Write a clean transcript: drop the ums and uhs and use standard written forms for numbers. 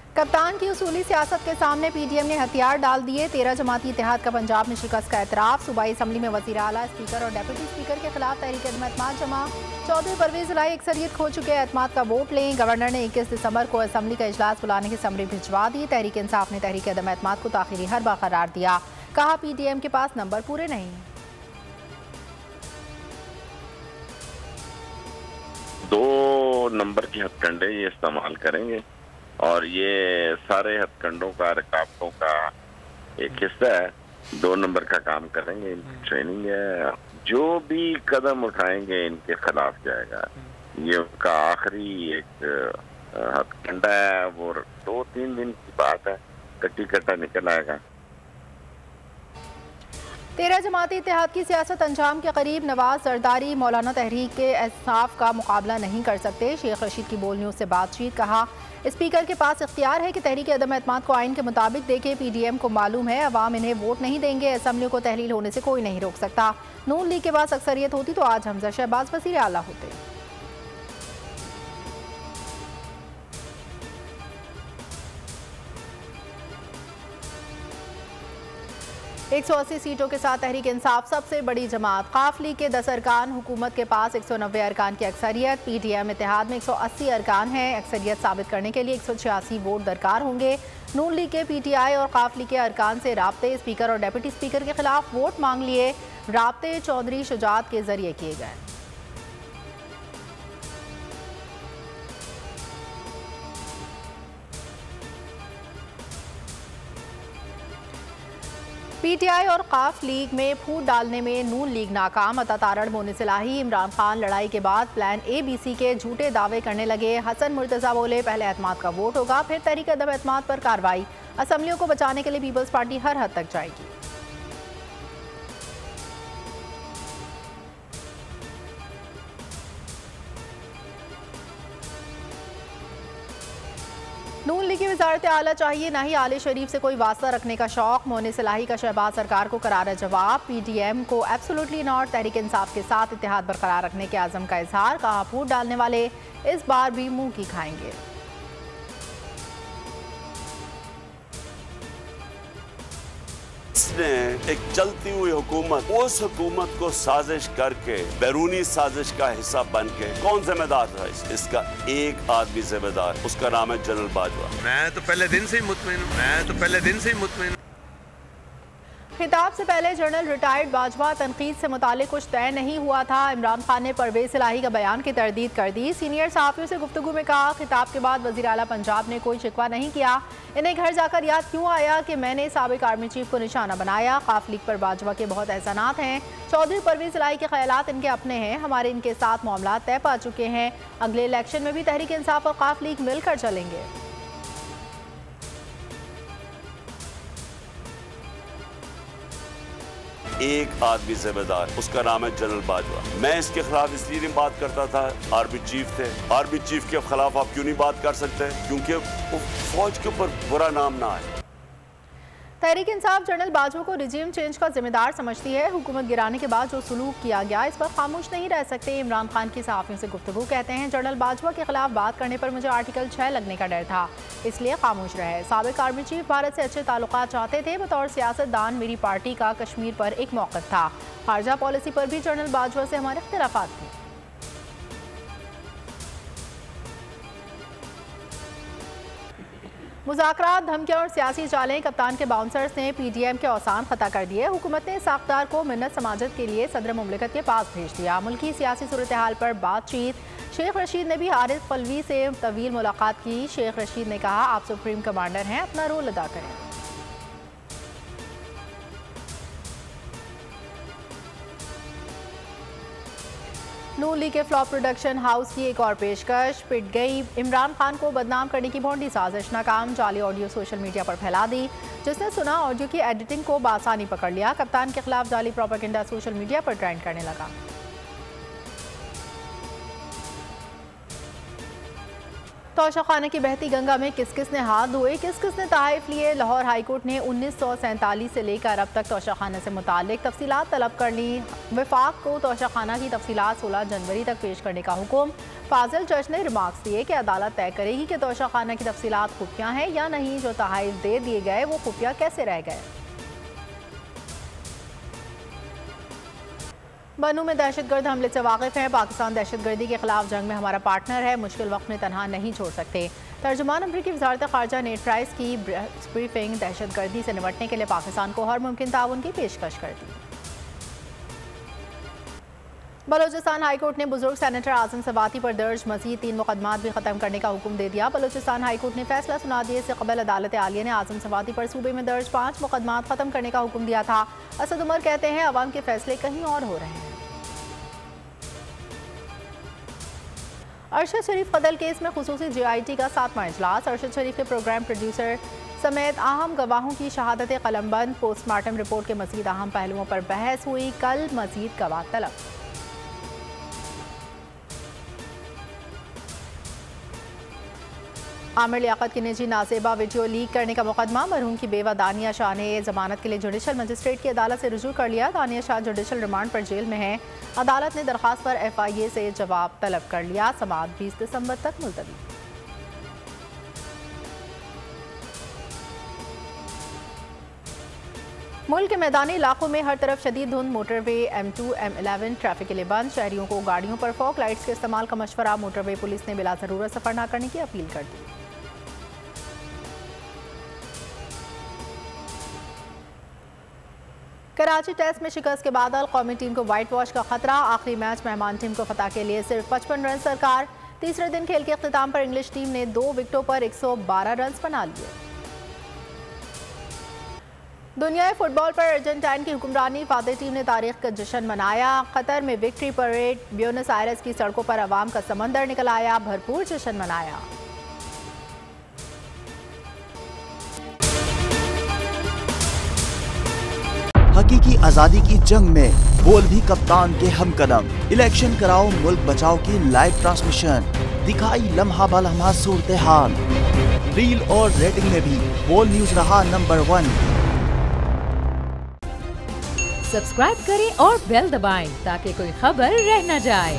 कप्तान की उसूली सियासत के सामने पीडीएम ने हथियार डाल दिए। 13 जमाती इत्तेहाद का पंजाब में शिकस्त का एतराफ। सूबाई असम्बली में वज़ीर आला, स्पीकर और डेप्यूटी स्पीकर के खिलाफ तहरीक एतमाद जमा। चौधरी परवेज इलाही अक्सरियत खो चुके एतमाद का वोट लें। गवर्नर ने 21 दिसंबर को असम्बली का इजलास बुलाने की समरी भिजवा दी। तहरीक इंसाफ ने तहरीक एतमाद को ताखिरी हरबा करार दिया। कहा पीडीएम के पास नंबर पूरे नहीं। 2 नंबर की हथकंडे ये इस्तेमाल करेंगे और ये सारे हथकंडों का, रुकावटों का एक हिस्सा है। 2 नंबर का काम करेंगे, इनकी ट्रेनिंग है। जो भी कदम उठाएंगे इनके खिलाफ जाएगा। ये उनका आखिरी एक हथकंडा है। वो 2-3 दिन की बात है, कट्टी कट्टा निकल आएगा। 13 जमाती इत्तेहाद की सियासत अंजाम के करीब। नवाज जरदारी मौलाना तहरीक के इंसाफ का मुकाबला नहीं कर सकते। शेख रशीद की बोल न्यूज़ से बातचीत। कहा स्पीकर के पास इख्तियार है कि तहरीक अदम एतमाद को आइन के मुताबिक देखे। पीडीएम को मालूम है अवाम इन्हें वोट नहीं देंगे। असम्बली को तहलील होने से कोई नहीं रोक सकता। नून लीग के पास अक्सरियत होती तो आज हमजा शहबाज वज़ीर आला होते। 180 सीटों के साथ तहरीक इंसाफ सबसे बड़ी जमात। काफ लीग के 10 अरकान। हुकूमत के पास 190 अरकान की अक्सरियत। पीडीएम इत्तेहाद में 180 अरकान हैं। अक्सरियत साबित करने के लिए 186 वोट दरकार होंगे। नून लीग के पीटीआई और काफ लीग के अरकान से राब्ते स्पीकर और डेप्यूटी स्पीकर के खिलाफ वोट मांग लिए। राब्ते चौधरी शुजात के जरिए किए गए। पीटीआई और काफ लीग में फूट डालने में नून लीग नाकाम। अता तारड़ मोनिस इलाही इमरान खान लड़ाई के बाद प्लान ABC के झूठे दावे करने लगे। हसन मुर्तज़ा बोले पहले एतमाद का वोट होगा, फिर तहरीक अदम एतमाद पर कार्रवाई। असम्बलियों को बचाने के लिए पीपल्स पार्टी हर हद तक जाएगी। नून लीग की वजारत आला चाहिए, ना ही आले शरीफ से कोई वास्ता रखने का शौक। मोनिस इलाही का शहबाज सरकार को करारा जवाब। पीडीएम को एब्सोल्युटली नॉट। तहरीक इंसाफ के साथ इत्तेहाद बरकरार रखने के आज़म का इजहार। कहा फूट डालने वाले इस बार भी मुंह की खाएंगे। एक चलती हुई हुकूमत, उस हुकूमत को साजिश करके बैरूनी साजिश का हिस्सा बन के कौन जिम्मेदार था? इसका एक आदमी जिम्मेदार, उसका नाम है जनरल बाजवा। मैं तो पहले दिन से ही मुतमिन। खिताब से पहले जनरल रिटायर्ड बाजवा तनकीद से मुतालिक कुछ तय नहीं हुआ था। इमरान खान ने परवेज इलाही का बयान की तरदीद कर दी। सीनियर सहाफ़ियों से गुफ्तगू में कहा खिताब के बाद वज़ीर आला पंजाब ने कोई शिकवा नहीं किया। इन्हें घर जाकर याद क्यों आया कि मैंने साबिक आर्मी चीफ को निशाना बनाया। काफ लीग पर बाजवा के बहुत एहसानात हैं। चौधरी परवेज इलाही के ख्यालात इनके अपने हैं। हमारे इनके साथ मामला तय पा चुके हैं। अगले इलेक्शन में भी तहरीक इंसाफ और काफ लीग मिलकर चलेंगे। एक आदमी जिम्मेदार, उसका नाम है जनरल बाजवा। मैं इसके खिलाफ इसलिए नहीं बात करता था, आर्मी चीफ थे। आर्मी चीफ के खिलाफ आप क्यों नहीं बात कर सकते? क्योंकि वो फौज के ऊपर बुरा नाम ना आए। तहरीक इंसाफ जनरल बाजवा को रिजीम चेंज का जिम्मेदार समझती है। हुकूमत गिराने के बाद जो सलूक किया गया इस पर खामोश नहीं रह सकते। इमरान खान की सहाफ़ियों से गुफ्तगू। कहते हैं जनरल बाजवा के खिलाफ बात करने पर मुझे आर्टिकल 6 लगने का डर था, इसलिए खामोश रहे। साबिक आर्मी चीफ भारत से अच्छे ताल्लुकात चाहते थे। बतौर सियासतदान मेरी पार्टी का कश्मीर पर एक मौक़िफ़ था। खारजा पॉलिसी पर भी जनरल बाजवा से हमारे इख्तिलाफ़ात थे। मुज़ाकरात, धमकियां और सियासी चालें। कप्तान के बाउंसर्स ने पीडीएम के औसान खता कर दिए। हुकूमत ने साख्तार को मिन्नत समाजत के लिए सदर मुमलिकत के पास भेज दिया। मुल्की सियासी सूरत हाल पर बातचीत। शेख रशीद ने भी हारिस पलवी से तवील मुलाकात की। शेख रशीद ने कहा आप सुप्रीम कमांडर हैं, अपना रोल अदा करें। नून लीग के फ्लॉप प्रोडक्शन हाउस की एक और पेशकश पिट गई। इमरान खान को बदनाम करने की भोंडी साजिश नाकाम। जाली ऑडियो सोशल मीडिया पर फैला दी। जिसने सुना ऑडियो की एडिटिंग को बासानी पकड़ लिया। कप्तान के खिलाफ जाली प्रोपेगेंडा सोशल मीडिया पर ट्रेंड करने लगा। तोशाखाना की बहती गंगा में किस किस ने हाथ धोए, किस किस ने तहाइफ लिए। लाहौर हाईकोर्ट ने 1947 से लेकर अब तक तोशाखाना से मुतालिक तफसीलात तलब कर ली। वफाक को तोशाखाना की तफसीलात 16 जनवरी तक पेश करने का हुक्म। फाजिल जज ने रिमार्क्स दिए कि अदालत तय करेगी कि तोशाखाना की तफसीलात खुफिया हैं या नहीं। जो तहाइफ दे दिए गए वो खुफिया कैसे रह गए। बनू में दहशतगर्द हमले से वाकिफ हैं। पाकिस्तान दहशतगर्दी के खिलाफ जंग में हमारा पार्टनर है, मुश्किल वक्त में तनहा नहीं छोड़ सकते। तर्जुमान अमरीकी वजारत ख़ारजा नेड प्राइस की ब्रीफिंग दहशतगर्दी से निपटने के लिए पाकिस्तान को हर मुमकिन ताउन की पेशकश कर दी। बलोचिस्तान हाईकोर्ट ने बुजुर्ग सेनेटर आजम सवाती पर दर्ज मजीद 3 मुकदमात भी खत्म करने का हुक्म दे दिया। बलोचिस्तान हाईकोर्ट ने फैसला सुना दिए से कबल अदालत आलिया ने आजम सवाती पर सूबे में दर्ज 5 मुकदमात खत्म करने का हुक्म दिया था। असद उमर कहते हैं अवाम के फैसले कहीं और हो रहे हैं। अरशद शरीफ कत्ल केस में खुसूसी JIT का 7वां इजलास। अरशद शरीफ के प्रोग्राम प्रोड्यूसर समेत अहम गवाहों की शहादत कलमबंद। पोस्टमार्टम रिपोर्ट के मजीद अहम पहलुओं पर बहस हुई। कल मजीद गवाह तलब। आमिर लियाकत की निजी नाजेबा वीडियो लीक करने का मुकदमा। मरहूम की बेवा दानिया शाह ने जमानत के लिए जुडिशल मजिस्ट्रेट की अदालत से रुजू कर लिया। दानिया शाह जुडिशल रिमांड पर जेल में है। अदालत ने दरखास्त पर FIA से जवाब तलब कर लिया। समाअत 20 दिसंबर तक मुलतवी। मुल्क के मैदानी इलाकों में हर तरफ शदीद धुंध। मोटरवे M2 M11 ट्रैफिक के लिए बंद। शहरियों को गाड़ियों पर फॉग लाइट्स के इस्तेमाल का मशवरा। मोटरवे पुलिस ने बिला जरूरत सफर न करने की अपील कर दी। कराची टेस्ट में शिकस्त के बाद कौमी टीम को व्हाइट वॉश का खतरा। आखिरी मैच मेहमान टीम को फतह के लिए सिर्फ 55 रन सरकार। तीसरे दिन खेल के अख्तिताम पर इंग्लिश टीम ने 2 विकेटों पर 112 रन बना लिए। दुनियाई फुटबॉल पर अर्जेंटाइन की हुक्मरानी फातह टीम ने तारीख का जश्न मनाया। कतर में विक्ट्री परेड। ब्यूनस आयर्स की सड़कों पर अवाम का समंदर निकल आया। भरपूर जश्न मनाया। हकीकी आजादी की जंग में बोल भी कप्तान के हम कदम। इलेक्शन कराओ मुल्क बचाओ की लाइव ट्रांसमिशन। दिखाई लम्हा ब लम्हा सूरत हाल। रील और रेटिंग में भी बोल न्यूज रहा नंबर 1। सब्सक्राइब करें और बेल दबाएं ताकि कोई खबर रह न जाए।